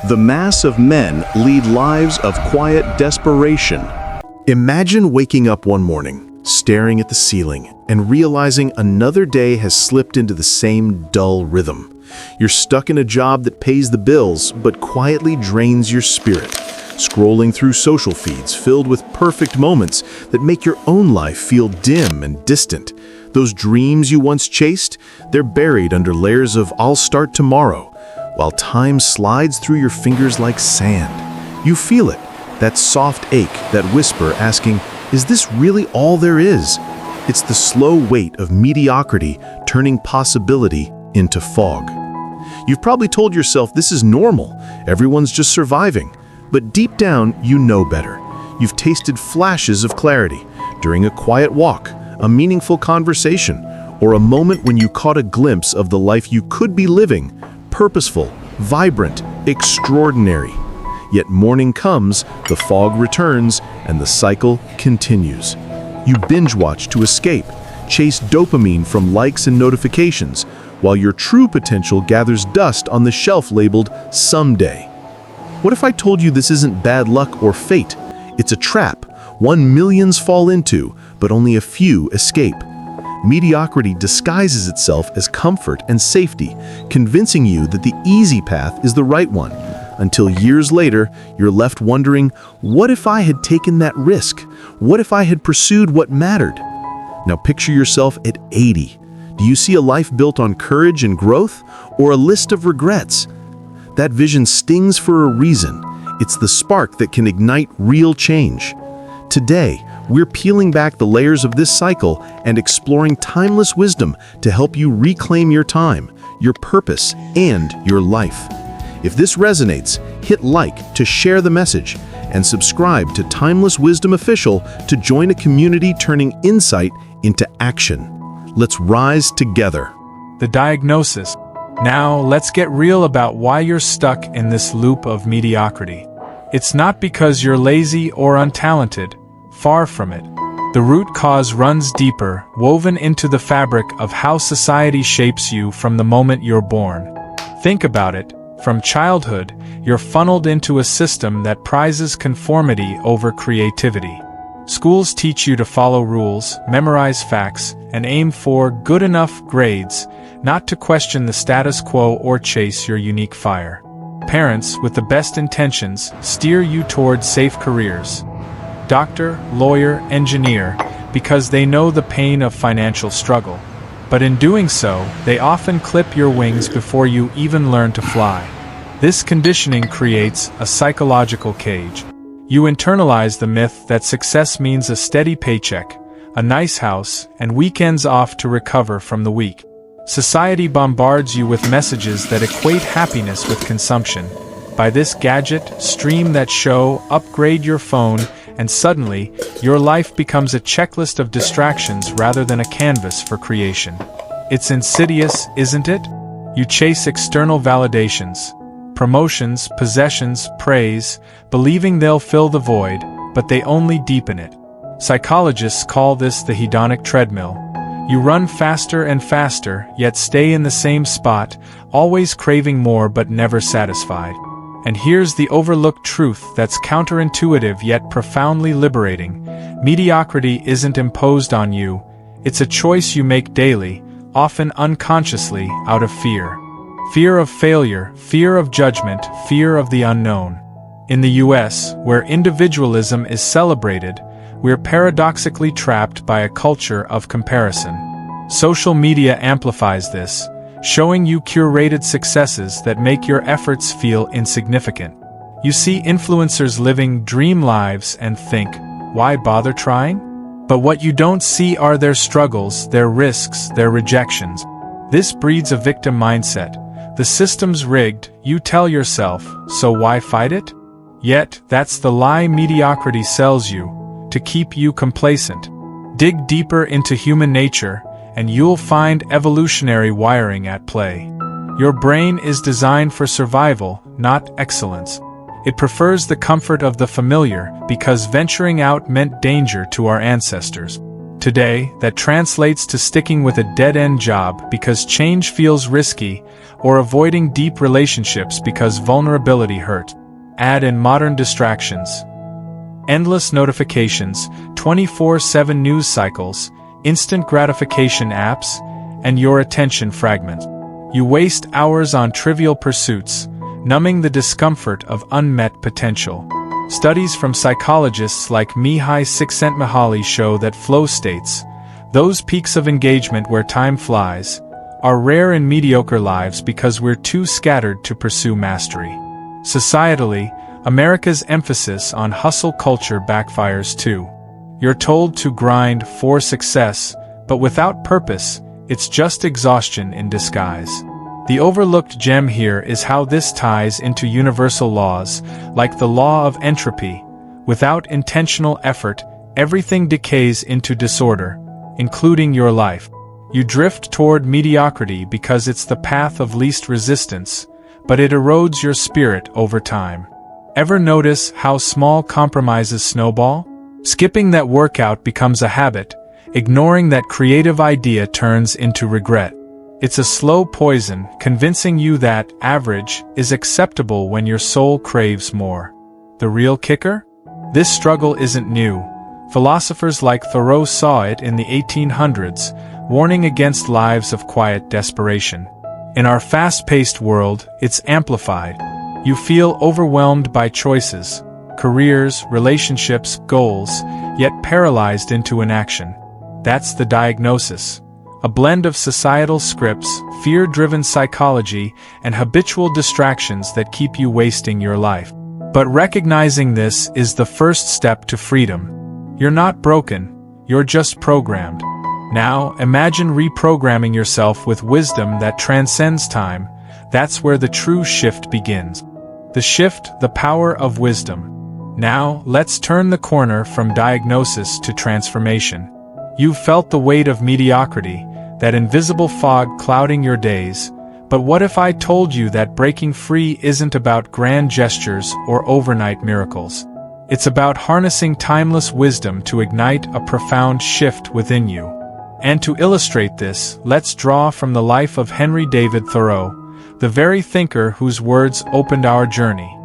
The mass of men lead lives of quiet desperation. Imagine waking up one morning, staring at the ceiling, and realizing another day has slipped into the same dull rhythm. You're stuck in a job that pays the bills, but quietly drains your spirit, scrolling through social feeds filled with perfect moments that make your own life feel dim and distant. Those dreams you once chased, they're buried under layers of "I'll start tomorrow," while time slides through your fingers like sand. You feel it, that soft ache, that whisper asking, "Is this really all there is?" It's the slow weight of mediocrity turning possibility into fog. You've probably told yourself this is normal, everyone's just surviving. But deep down, you know better. You've tasted flashes of clarity during a quiet walk, a meaningful conversation, or a moment when you caught a glimpse of the life you could be living, purposeful, vibrant, extraordinary. Yet morning comes, the fog returns, and the cycle continues. You binge watch to escape, chase dopamine from likes and notifications, while your true potential gathers dust on the shelf labeled "someday." What if I told you this isn't bad luck or fate? It's a trap, one millions fall into, but only a few escape. Mediocrity disguises itself as comfort and safety, convincing you that the easy path is the right one. Until years later, you're left wondering, what if I had taken that risk? What if I had pursued what mattered? Now picture yourself at 80. Do you see a life built on courage and growth, or a list of regrets? That vision stings for a reason. It's the spark that can ignite real change. Today, we're peeling back the layers of this cycle and exploring timeless wisdom to help you reclaim your time, your purpose, and your life. If this resonates, hit like to share the message and subscribe to Timeless Wisdom Official to join a community turning insight into action. Let's rise together. The diagnosis. Now, let's get real about why you're stuck in this loop of mediocrity. It's not because you're lazy or untalented. Far from it. The root cause runs deeper, woven into the fabric of how society shapes you from the moment you're born. Think about it. From childhood, you're funneled into a system that prizes conformity over creativity. Schools teach you to follow rules, memorize facts, and aim for good enough grades, not to question the status quo or chase your unique fire. Parents, with the best intentions, steer you toward safe careers. Doctor, lawyer, engineer, because they know the pain of financial struggle. But in doing so, they often clip your wings before you even learn to fly. This conditioning creates a psychological cage. You internalize the myth that success means a steady paycheck, a nice house, and weekends off to recover from the week. Society bombards you with messages that equate happiness with consumption. Buy this gadget, stream that show, upgrade your phone, and suddenly, your life becomes a checklist of distractions rather than a canvas for creation. It's insidious, isn't it? You chase external validations, promotions, possessions, praise, believing they'll fill the void, but they only deepen it. Psychologists call this the hedonic treadmill. You run faster and faster, yet stay in the same spot, always craving more but never satisfied. And here's the overlooked truth that's counterintuitive yet profoundly liberating. Mediocrity isn't imposed on you. It's a choice you make daily, often unconsciously, out of fear. Fear of failure, fear of judgment, fear of the unknown. In the US, where individualism is celebrated, we're paradoxically trapped by a culture of comparison. Social media amplifies this, showing you curated successes that make your efforts feel insignificant. You see influencers living dream lives and think, why bother trying? But what you don't see are their struggles, their risks, their rejections. This breeds a victim mindset. The system's rigged, you tell yourself, so why fight it? Yet, that's the lie mediocrity sells you, to keep you complacent. Dig deeper into human nature, and you'll find evolutionary wiring at play. Your brain is designed for survival, not excellence. It prefers the comfort of the familiar because venturing out meant danger to our ancestors. Today, that translates to sticking with a dead-end job because change feels risky, or avoiding deep relationships because vulnerability hurt. Add in modern distractions. Endless notifications, 24/7 news cycles, instant gratification apps, and your attention fragment. You waste hours on trivial pursuits, numbing the discomfort of unmet potential. Studies from psychologists like Mihai Csikszentmihalyi show that flow states, those peaks of engagement where time flies, are rare in mediocre lives because we're too scattered to pursue mastery. Societally, America's emphasis on hustle culture backfires too. You're told to grind for success, but without purpose, it's just exhaustion in disguise. The overlooked gem here is how this ties into universal laws, like the law of entropy. Without intentional effort, everything decays into disorder, including your life. You drift toward mediocrity because it's the path of least resistance, but it erodes your spirit over time. Ever notice how small compromises snowball? Skipping that workout becomes a habit, ignoring that creative idea turns into regret. It's a slow poison, convincing you that average is acceptable when your soul craves more. The real kicker? This struggle isn't new. Philosophers like Thoreau saw it in the 1800s, warning against lives of quiet desperation. In our fast-paced world, it's amplified. You feel overwhelmed by choices, careers, relationships, goals, yet paralyzed into inaction. That's the diagnosis. A blend of societal scripts, fear-driven psychology, and habitual distractions that keep you wasting your life. But recognizing this is the first step to freedom. You're not broken, you're just programmed. Now, imagine reprogramming yourself with wisdom that transcends time. That's where the true shift begins. The shift, the power of wisdom. Now, let's turn the corner from diagnosis to transformation. You've felt the weight of mediocrity, that invisible fog clouding your days, but what if I told you that breaking free isn't about grand gestures or overnight miracles? It's about harnessing timeless wisdom to ignite a profound shift within you. And to illustrate this, let's draw from the life of Henry David Thoreau, the very thinker whose words opened our journey.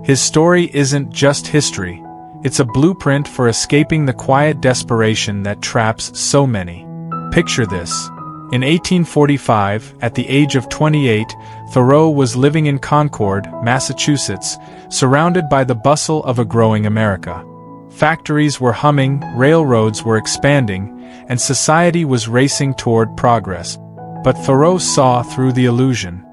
His story isn't just history, it's a blueprint for escaping the quiet desperation that traps so many. Picture this. In 1845, at the age of 28, Thoreau was living in Concord, Massachusetts, surrounded by the bustle of a growing America. Factories were humming, railroads were expanding, and society was racing toward progress. But Thoreau saw through the illusion.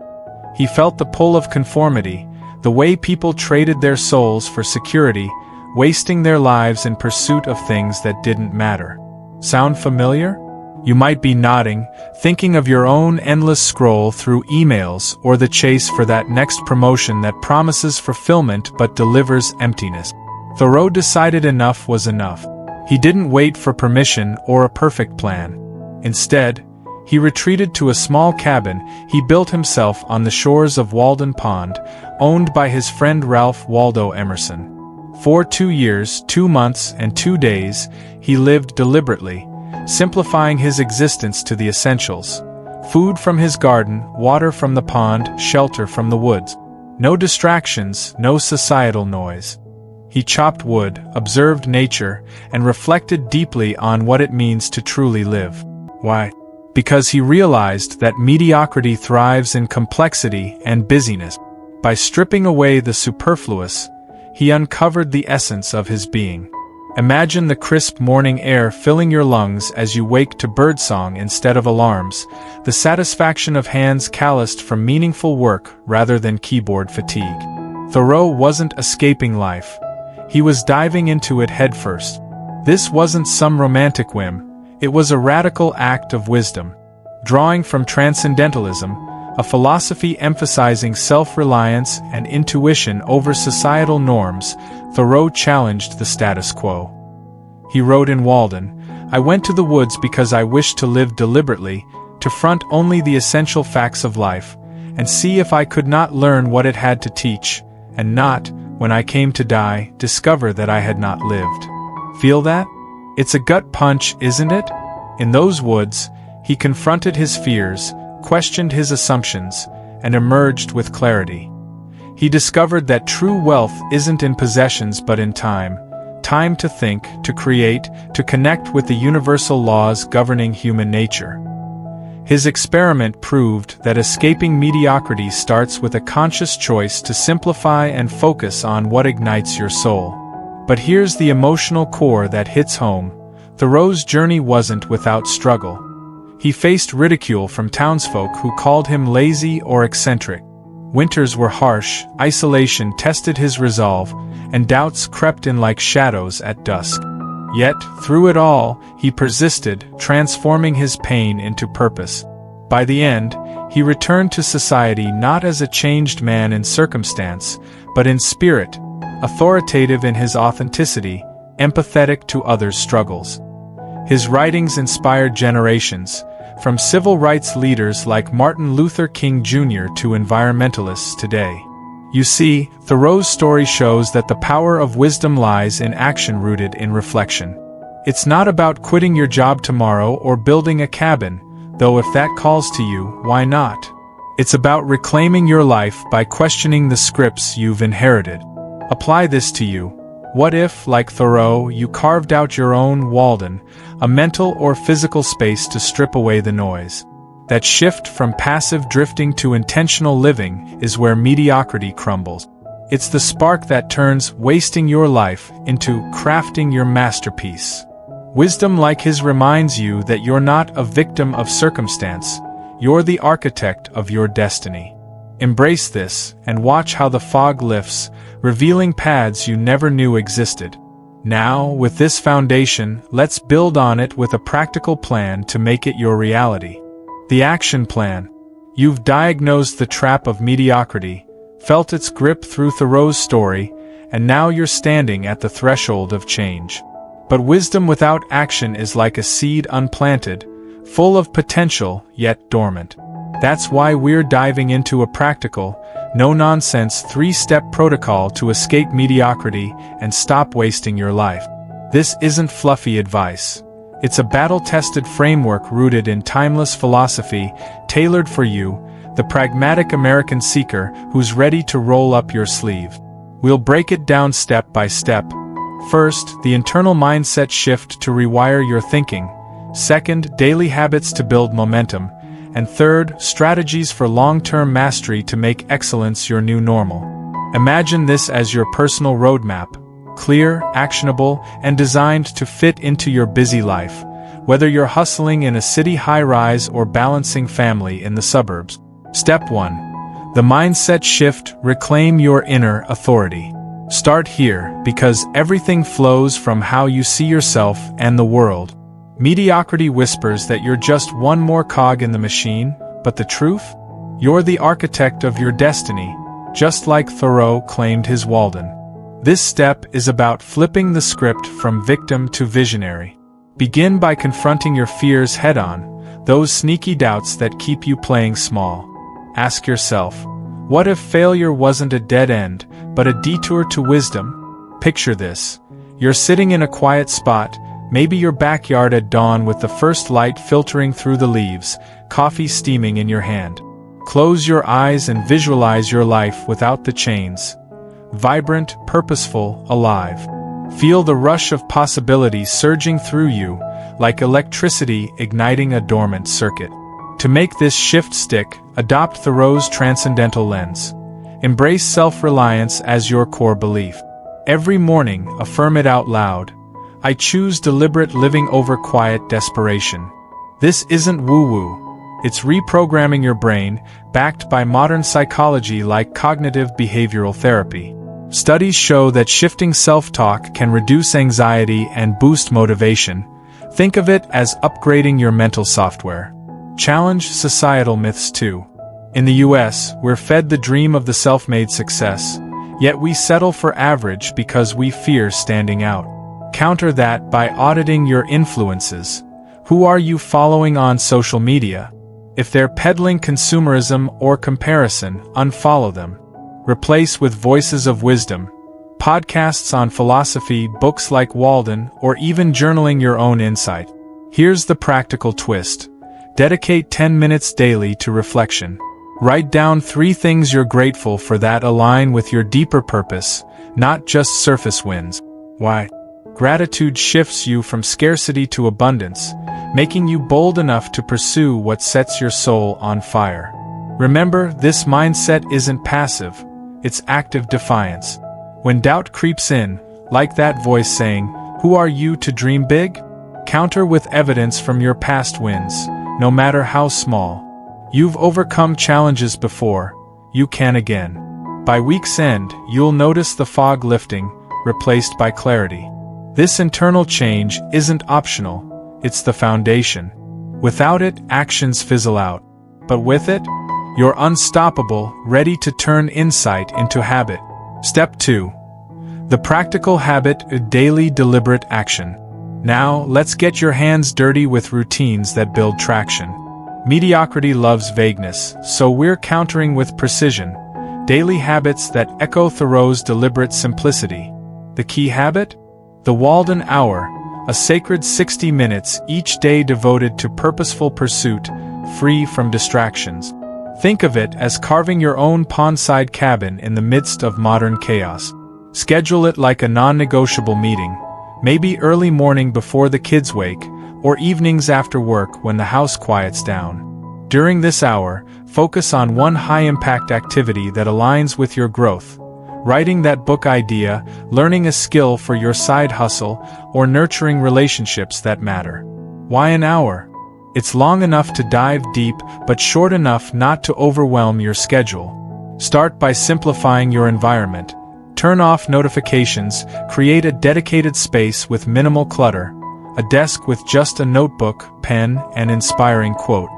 He felt the pull of conformity, the way people traded their souls for security, wasting their lives in pursuit of things that didn't matter. Sound familiar? You might be nodding, thinking of your own endless scroll through emails or the chase for that next promotion that promises fulfillment but delivers emptiness. Thoreau decided enough was enough. He didn't wait for permission or a perfect plan. Instead, he retreated to a small cabin he built himself on the shores of Walden Pond, owned by his friend Ralph Waldo Emerson. For 2 years, 2 months, and 2 days, he lived deliberately, simplifying his existence to the essentials. Food from his garden, water from the pond, shelter from the woods. No distractions, no societal noise. He chopped wood, observed nature, and reflected deeply on what it means to truly live. Why? Because he realized that mediocrity thrives in complexity and busyness. By stripping away the superfluous, he uncovered the essence of his being. Imagine the crisp morning air filling your lungs as you wake to birdsong instead of alarms, the satisfaction of hands calloused from meaningful work rather than keyboard fatigue. Thoreau wasn't escaping life. He was diving into it headfirst. This wasn't some romantic whim, it was a radical act of wisdom. Drawing from transcendentalism, a philosophy emphasizing self-reliance and intuition over societal norms, Thoreau challenged the status quo. He wrote in Walden, "I went to the woods because I wished to live deliberately, to front only the essential facts of life, and see if I could not learn what it had to teach, and not, when I came to die, discover that I had not lived." Feel that? It's a gut punch, isn't it? In those woods, he confronted his fears, questioned his assumptions, and emerged with clarity. He discovered that true wealth isn't in possessions but in time. Time to think, to create, to connect with the universal laws governing human nature. His experiment proved that escaping mediocrity starts with a conscious choice to simplify and focus on what ignites your soul. But here's the emotional core that hits home. Thoreau's journey wasn't without struggle. He faced ridicule from townsfolk who called him lazy or eccentric. Winters were harsh, isolation tested his resolve, and doubts crept in like shadows at dusk. Yet, through it all, he persisted, transforming his pain into purpose. By the end, he returned to society not as a changed man in circumstance, but in spirit, authoritative in his authenticity, empathetic to others' struggles. His writings inspired generations, from civil rights leaders like Martin Luther King Jr. to environmentalists today. You see, Thoreau's story shows that the power of wisdom lies in action rooted in reflection. It's not about quitting your job tomorrow or building a cabin, though if that calls to you, why not? It's about reclaiming your life by questioning the scripts you've inherited. Apply this to you. What if, like Thoreau, you carved out your own Walden, a mental or physical space to strip away the noise? That shift from passive drifting to intentional living is where mediocrity crumbles. It's the spark that turns wasting your life into crafting your masterpiece. Wisdom like his reminds you that you're not a victim of circumstance, you're the architect of your destiny. Embrace this, and watch how the fog lifts, revealing paths you never knew existed. Now, with this foundation, let's build on it with a practical plan to make it your reality. The action plan. You've diagnosed the trap of mediocrity, felt its grip through Thoreau's story, and now you're standing at the threshold of change. But wisdom without action is like a seed unplanted, full of potential yet dormant. That's why we're diving into a practical, no-nonsense 3-step protocol to escape mediocrity and stop wasting your life. This isn't fluffy advice. It's a battle-tested framework rooted in timeless philosophy, tailored for you, the pragmatic American seeker who's ready to roll up your sleeve. We'll break it down step by step. First, the internal mindset shift to rewire your thinking. Second, daily habits to build momentum. And third, strategies for long-term mastery to make excellence your new normal. Imagine this as your personal roadmap. Clear, actionable, and designed to fit into your busy life, whether you're hustling in a city high-rise or balancing family in the suburbs. Step 1. The mindset shift. Reclaim your inner authority. Start here, because everything flows from how you see yourself and the world. Mediocrity whispers that you're just one more cog in the machine, but the truth? You're the architect of your destiny, just like Thoreau claimed his Walden. This step is about flipping the script from victim to visionary. Begin by confronting your fears head-on, those sneaky doubts that keep you playing small. Ask yourself, what if failure wasn't a dead end, but a detour to wisdom? Picture this. You're sitting in a quiet spot, maybe your backyard at dawn with the first light filtering through the leaves, coffee steaming in your hand. Close your eyes and visualize your life without the chains. Vibrant, purposeful, alive. Feel the rush of possibility surging through you, like electricity igniting a dormant circuit. To make this shift stick, adopt Thoreau's transcendental lens. Embrace self-reliance as your core belief. Every morning, affirm it out loud. I choose deliberate living over quiet desperation. This isn't woo-woo. It's reprogramming your brain, backed by modern psychology like cognitive behavioral therapy. Studies show that shifting self-talk can reduce anxiety and boost motivation. Think of it as upgrading your mental software. Challenge societal myths too. In the US, we're fed the dream of the self-made success, yet we settle for average because we fear standing out. Counter that by auditing your influences. Who are you following on social media? If they're peddling consumerism or comparison, unfollow them. Replace with voices of wisdom, podcasts on philosophy, books like Walden, or even journaling your own insight. Here's the practical twist. Dedicate 10 minutes daily to reflection. Write down 3 things you're grateful for that align with your deeper purpose, not just surface wins. Why? Gratitude shifts you from scarcity to abundance, making you bold enough to pursue what sets your soul on fire. Remember, this mindset isn't passive, it's active defiance. When doubt creeps in, like that voice saying, "Who are you to dream big?" Counter with evidence from your past wins, no matter how small. You've overcome challenges before, you can again. By week's end, you'll notice the fog lifting, replaced by clarity. This internal change isn't optional, it's the foundation. Without it, actions fizzle out. But with it, you're unstoppable, ready to turn insight into habit. Step 2. The practical habit of daily deliberate action. Now, let's get your hands dirty with routines that build traction. Mediocrity loves vagueness, so we're countering with precision. Daily habits that echo Thoreau's deliberate simplicity. The key habit? The Walden Hour, a sacred 60 minutes each day devoted to purposeful pursuit, free from distractions. Think of it as carving your own pondside cabin in the midst of modern chaos. Schedule it like a non-negotiable meeting, maybe early morning before the kids wake, or evenings after work when the house quiets down. During this hour, focus on one high-impact activity that aligns with your growth. Writing that book idea, learning a skill for your side hustle, or nurturing relationships that matter. Why an hour? It's long enough to dive deep, but short enough not to overwhelm your schedule. Start by simplifying your environment. Turn off notifications, create a dedicated space with minimal clutter, a desk with just a notebook, pen, and inspiring quote.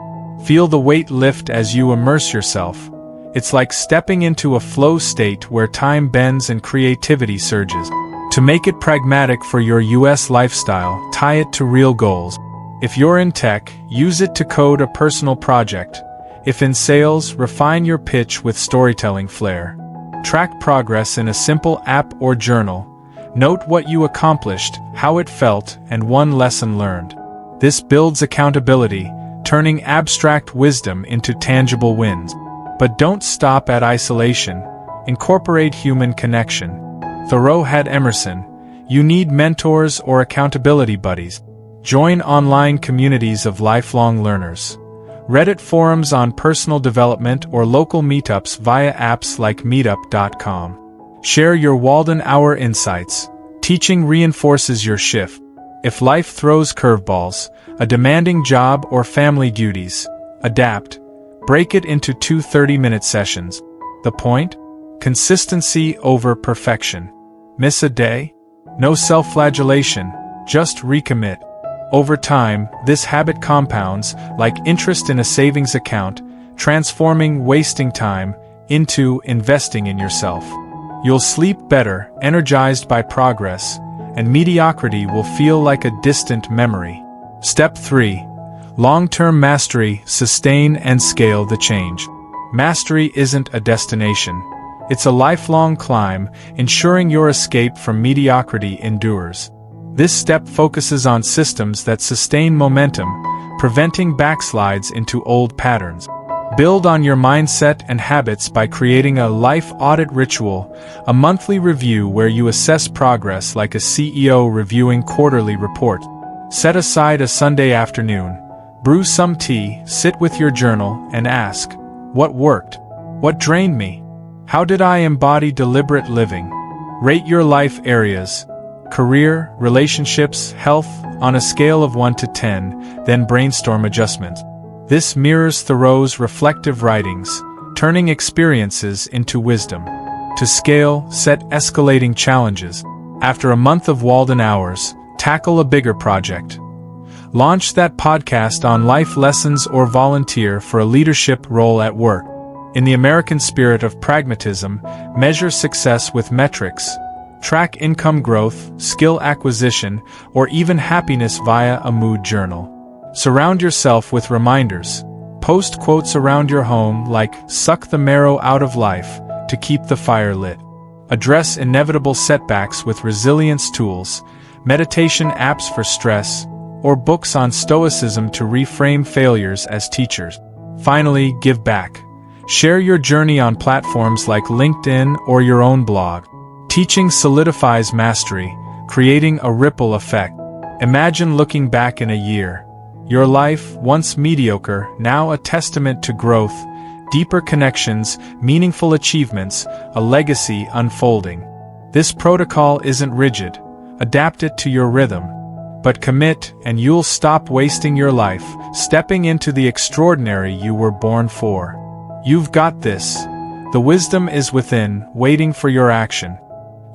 Feel the weight lift as you immerse yourself. It's like stepping into a flow state where time bends and creativity surges. To make it pragmatic for your US lifestyle, tie it to real goals. If you're in tech, use it to code a personal project. If in sales, refine your pitch with storytelling flair. Track progress in a simple app or journal. Note what you accomplished, how it felt, and one lesson learned. This builds accountability, turning abstract wisdom into tangible wins. But don't stop at isolation. Incorporate human connection. Thoreau had Emerson. You need mentors or accountability buddies. Join online communities of lifelong learners. Reddit forums on personal development or local meetups via apps like meetup.com. Share your Walden Hour insights. Teaching reinforces your shift. If life throws curveballs, a demanding job or family duties, adapt. Break it into 2 30-minute sessions. The point? Consistency over perfection. Miss a day? No self-flagellation, just recommit. Over time, this habit compounds, like interest in a savings account, transforming wasting time into investing in yourself. You'll sleep better, energized by progress, and mediocrity will feel like a distant memory. Step 3. Long-term mastery, sustain and scale the change. Mastery isn't a destination. It's a lifelong climb, ensuring your escape from mediocrity endures. This step focuses on systems that sustain momentum, preventing backslides into old patterns. Build on your mindset and habits by creating a life audit ritual, a monthly review where you assess progress like a CEO reviewing quarterly report. Set aside a Sunday afternoon, brew some tea, sit with your journal, and ask, what worked? What drained me? How did I embody deliberate living? Rate your life areas, career, relationships, health, on a scale of 1 to 10, then brainstorm adjustments. This mirrors Thoreau's reflective writings, turning experiences into wisdom. To scale, set escalating challenges. After a month of Walden Hours, tackle a bigger project. Launch that podcast on life lessons or volunteer for a leadership role at work. In the American spirit of pragmatism, measure success with metrics. Track income growth, skill acquisition, or even happiness via a mood journal. Surround yourself with reminders. Post quotes around your home like, "Suck the marrow out of life," to keep the fire lit. Address inevitable setbacks with resilience tools, meditation apps for stress, or books on stoicism to reframe failures as teachers. Finally, give back. Share your journey on platforms like LinkedIn or your own blog. Teaching solidifies mastery, creating a ripple effect. Imagine looking back in a year. Your life, once mediocre, now a testament to growth, deeper connections, meaningful achievements, a legacy unfolding. This protocol isn't rigid. Adapt it to your rhythm. But commit, and you'll stop wasting your life, stepping into the extraordinary you were born for. You've got this. The wisdom is within, waiting for your action.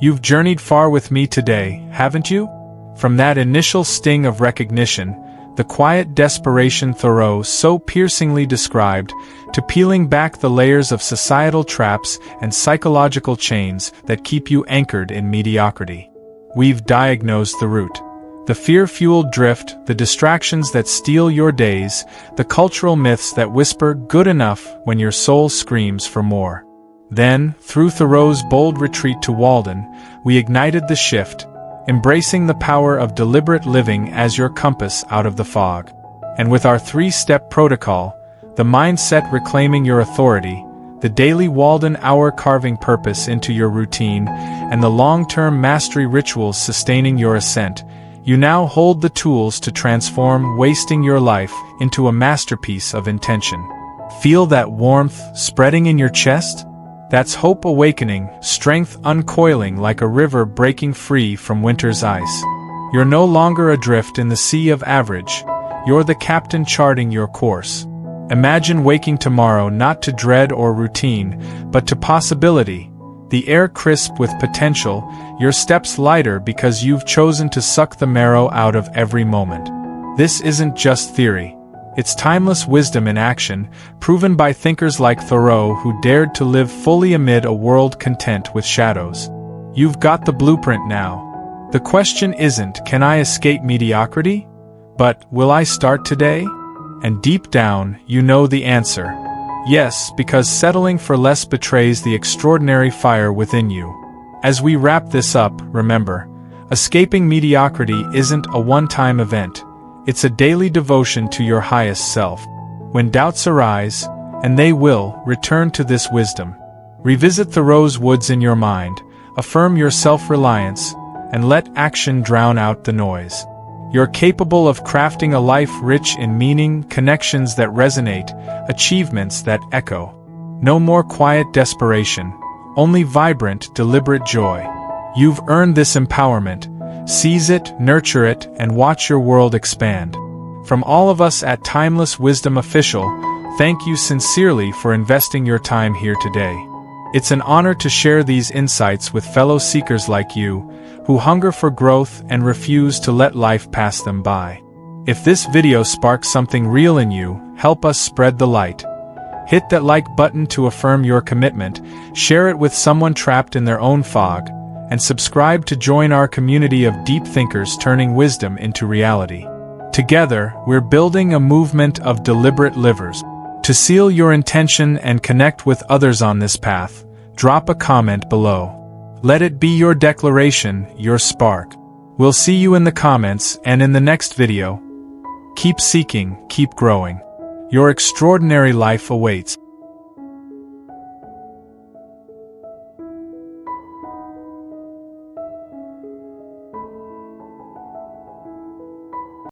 You've journeyed far with me today, haven't you? From that initial sting of recognition, the quiet desperation Thoreau so piercingly described, to peeling back the layers of societal traps and psychological chains that keep you anchored in mediocrity. We've diagnosed the root. The fear-fueled drift, the distractions that steal your days, the cultural myths that whisper good enough when your soul screams for more. Then, through Thoreau's bold retreat to Walden, we ignited the shift, embracing the power of deliberate living as your compass out of the fog. And with our 3-step protocol, the mindset reclaiming your authority, the daily Walden hour carving purpose into your routine, and the long-term mastery rituals sustaining your ascent, you now hold the tools to transform wasting your life into a masterpiece of intention. Feel that warmth spreading in your chest? That's hope awakening, strength uncoiling like a river breaking free from winter's ice. You're no longer adrift in the sea of average. You're the captain charting your course. Imagine waking tomorrow not to dread or routine, but to possibility. The air crisp with potential, your steps lighter because you've chosen to suck the marrow out of every moment. This isn't just theory. It's timeless wisdom in action, proven by thinkers like Thoreau who dared to live fully amid a world content with shadows. You've got the blueprint now. The question isn't, can I escape mediocrity? But, will I start today? And deep down, you know the answer. Yes, because settling for less betrays the extraordinary fire within you. As we wrap this up, remember, escaping mediocrity isn't a one-time event. It's a daily devotion to your highest self. When doubts arise, and they will, return to this wisdom. Revisit Thoreau's woods in your mind, affirm your self-reliance, and let action drown out the noise. You're capable of crafting a life rich in meaning, connections that resonate, achievements that echo. No more quiet desperation, only vibrant, deliberate joy. You've earned this empowerment. Seize it, nurture it, and watch your world expand. From all of us at Timeless Wisdom Official, thank you sincerely for investing your time here today. It's an honor to share these insights with fellow seekers like you, who hunger for growth and refuse to let life pass them by. If this video sparks something real in you, help us spread the light. Hit that like button to affirm your commitment, share it with someone trapped in their own fog, and subscribe to join our community of deep thinkers turning wisdom into reality. Together, we're building a movement of deliberate livers. To seal your intention and connect with others on this path, drop a comment below. Let it be your declaration, your spark. We'll see you in the comments and in the next video. Keep seeking, keep growing. Your extraordinary life awaits.